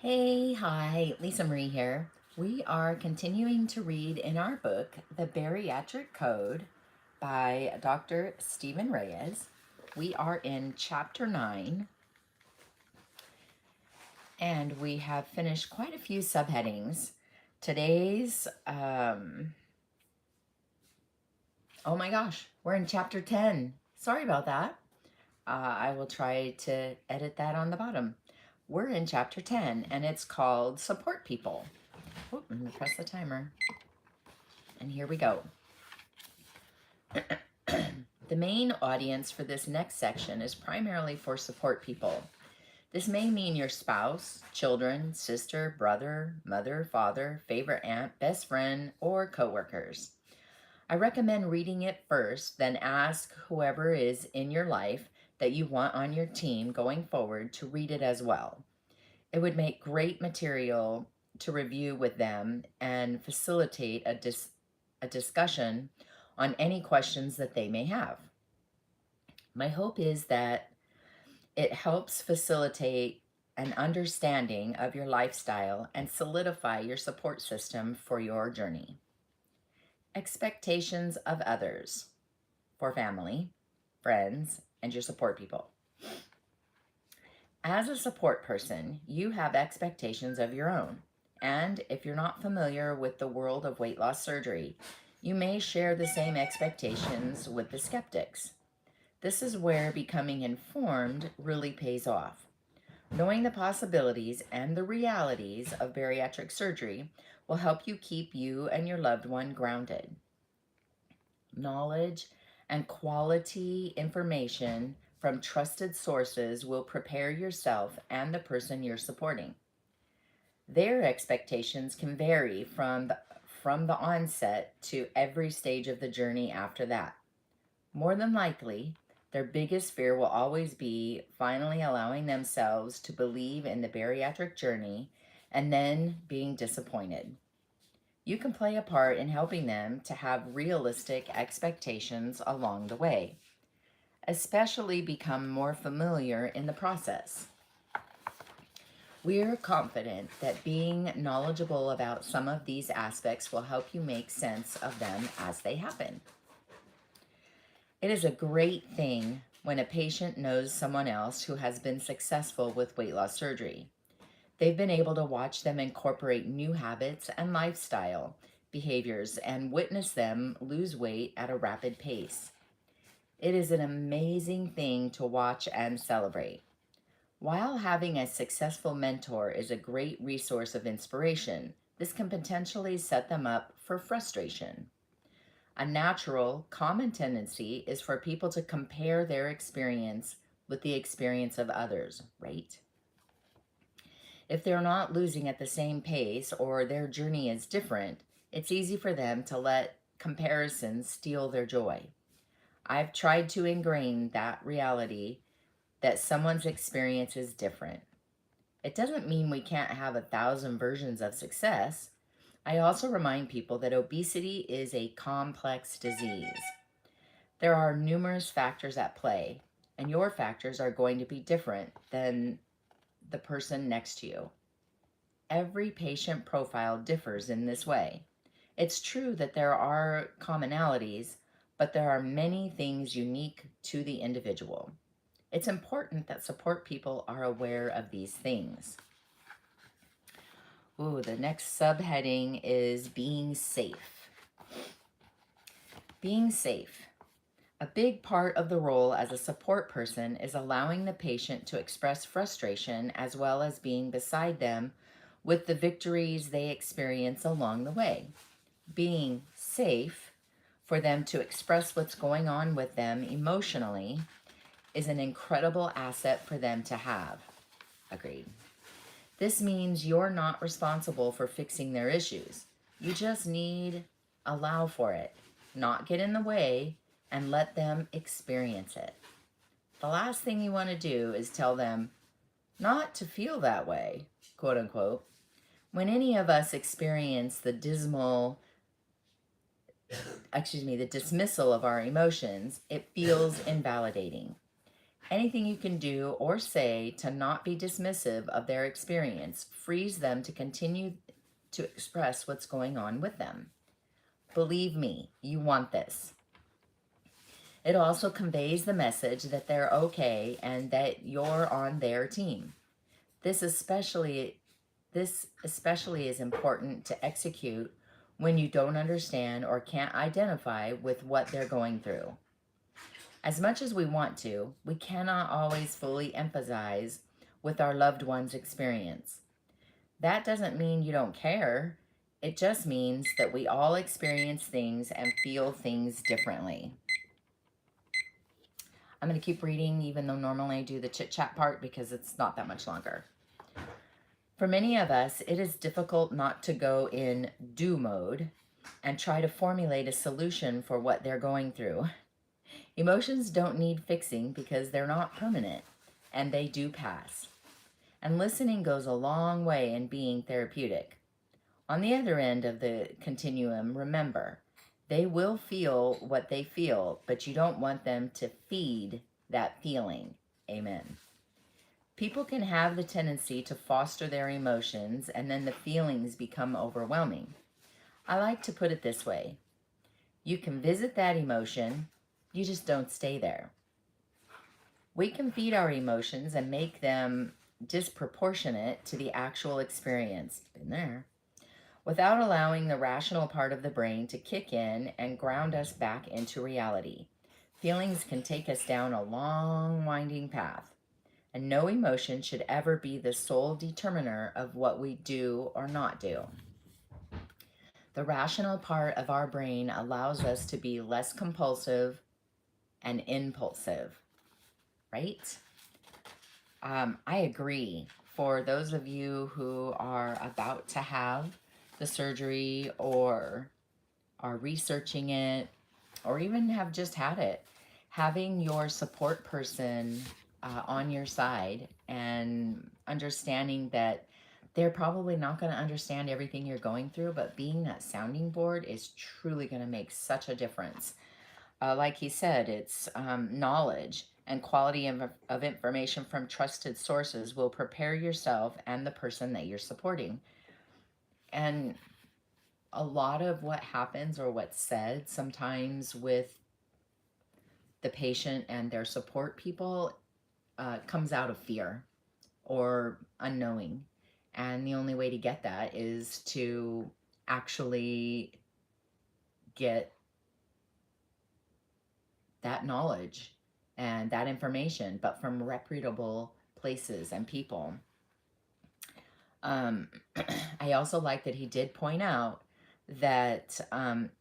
Hey, hi, Lisa Marie here. We are continuing to read in our book, The Bariatric Code by Dr. Stephen Reyes. We are in chapter 9, and we have finished quite a few subheadings. Today's, oh my gosh, we're in chapter 10. Sorry about that. I will try to edit that on the bottom. We're in chapter 10, and it's called Support People. Oh, I'm going to press the timer. And here we go. The main audience for this next section is primarily for support people. This may mean your spouse, children, sister, brother, mother, father, favorite aunt, best friend, or coworkers. I recommend reading it first, then ask whoever is in your life that you want on your team going forward to read it as well. It would make great material to review with them and facilitate a discussion on any questions that they may have. My hope is that it helps facilitate an understanding of your lifestyle and solidify your support system for your journey. Expectations of others for family, friends, and your support people. As a support person, you have expectations of your own. And if you're not familiar with the world of weight loss surgery, you may share the same expectations with the skeptics. This is where becoming informed really pays off. Knowing the possibilities and the realities of bariatric surgery will help you keep you and your loved one grounded. Knowledge and quality information from trusted sources will prepare yourself and the person you're supporting. Their expectations can vary from the onset to every stage of the journey after that. More than likely, their biggest fear will always be finally allowing themselves to believe in the bariatric journey and then being disappointed. You can play a part in helping them to have realistic expectations along the way, especially become more familiar in the process. We're confident that being knowledgeable about some of these aspects will help you make sense of them as they happen. It is a great thing when a patient knows someone else who has been successful with weight loss surgery. They've been able to watch them incorporate new habits and lifestyle behaviors and witness them lose weight at a rapid pace. It is an amazing thing to watch and celebrate. While having a successful mentor is a great resource of inspiration, this can potentially set them up for frustration. A natural, common tendency is for people to compare their experience with the experience of others, right? If they're not losing at the same pace or their journey is different, it's easy for them to let comparisons steal their joy. I've tried to ingrain that reality that someone's experience is different. It doesn't mean we can't have 1,000 versions of success. I also remind people that obesity is a complex disease. There are numerous factors at play, and your factors are going to be different than the person next to you. Every patient profile differs in this way. It's true that there are commonalities, but there are many things unique to the individual. It's important that support people are aware of these things. Ooh, the next subheading is being safe. Being safe. A big part of the role as a support person is allowing the patient to express frustration as well as being beside them with the victories they experience along the way. Being safe for them to express what's going on with them emotionally is an incredible asset for them to have. Agreed. This means you're not responsible for fixing their issues. You just need allow for it, not get in the way, and let them experience it. The last thing you want to do is tell them not to feel that way, quote unquote. When any of us experience the dismissal of our emotions, it feels invalidating. Anything you can do or say to not be dismissive of their experience frees them to continue to express what's going on with them. Believe me, you want this. It also conveys the message that they're okay and that you're on their team. This especially is important to execute when you don't understand or can't identify with what they're going through. As much as we want to, we cannot always fully empathize with our loved one's experience. That doesn't mean you don't care. It just means that we all experience things and feel things differently. I'm going to keep reading, even though normally I do the chit-chat part because it's not that much longer. For many of us, it is difficult not to go in do mode and try to formulate a solution for what they're going through. Emotions don't need fixing because they're not permanent, and they do pass. And listening goes a long way in being therapeutic. On the other end of the continuum, remember, they will feel what they feel, but you don't want them to feed that feeling. Amen. People can have the tendency to foster their emotions, and then the feelings become overwhelming. I like to put it this way. You can visit that emotion, you just don't stay there. We can feed our emotions and make them disproportionate to the actual experience. Been there. Without allowing the rational part of the brain to kick in and ground us back into reality. Feelings can take us down a long, winding path, and no emotion should ever be the sole determiner of what we do or not do. The rational part of our brain allows us to be less compulsive and impulsive, right? I agree. For those of you who are about to have the surgery or are researching it or even have just had it, having your support person on your side and understanding that they're probably not going to understand everything you're going through, but being that sounding board is truly going to make such a difference. Like he said, it's knowledge and quality of information from trusted sources will prepare yourself and the person that you're supporting. And a lot of what happens or what's said sometimes with the patient and their support people comes out of fear or unknowing. And the only way to get that is to actually get that knowledge and that information, but from reputable places and people. I also like that he did point out that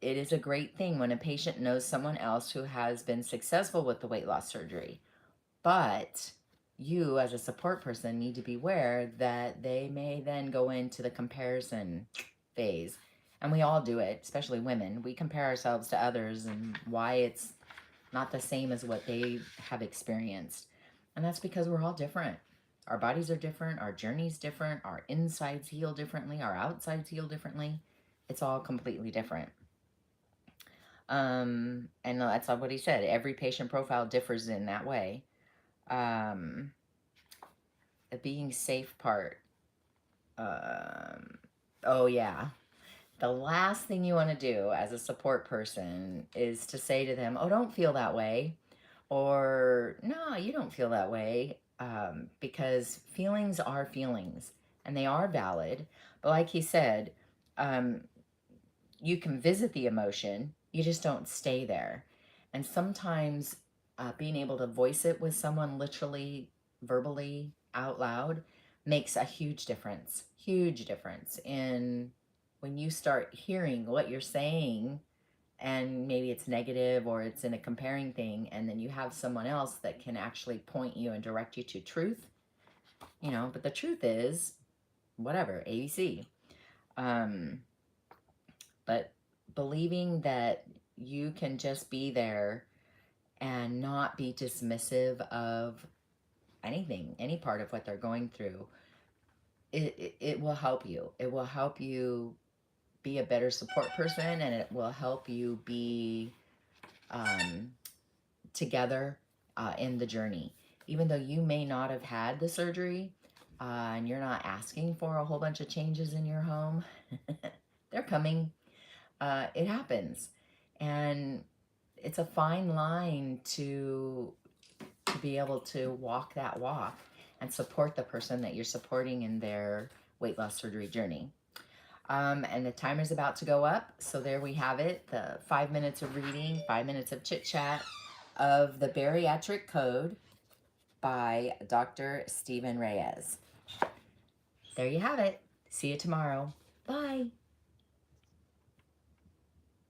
it is a great thing when a patient knows someone else who has been successful with the weight loss surgery. But you, as a support person, need to be aware that they may then go into the comparison phase. And we all do it, especially women. We compare ourselves to others and why it's not the same as what they have experienced. And that's because we're all different. Our bodies are different, our journey's different, our insides heal differently, our outsides heal differently. It's all completely different. And that's what he said. Every patient profile differs in that way. The being safe part. Oh, yeah. The last thing you want to do as a support person is to say to them, oh, don't feel that way. Or, no, you don't feel that way. Because feelings are feelings and they are valid. But like he said, you can visit the emotion, you just don't stay there. And sometimes being able to voice it with someone literally, verbally, out loud makes a huge difference in when you start hearing what you're saying and maybe it's negative or it's in a comparing thing, and then you have someone else that can actually point you and direct you to truth, but the truth is whatever, ABC. But believing that you can just be there and not be dismissive of anything, any part of what they're going through, it will help you. It will help you be a better support person, and it will help you be together in the journey. even though you may not have had the surgery and you're not asking for a whole bunch of changes in your home, they're coming. It happens. And it's a fine line to be able to walk that walk and support the person that you're supporting in their weight loss surgery journey. And the timer's about to go up. So there we have it, the 5 minutes of reading, 5 minutes of chit chat of the Bariatric Code by Dr. Stephen Reyes. There you have it. See you tomorrow. Bye.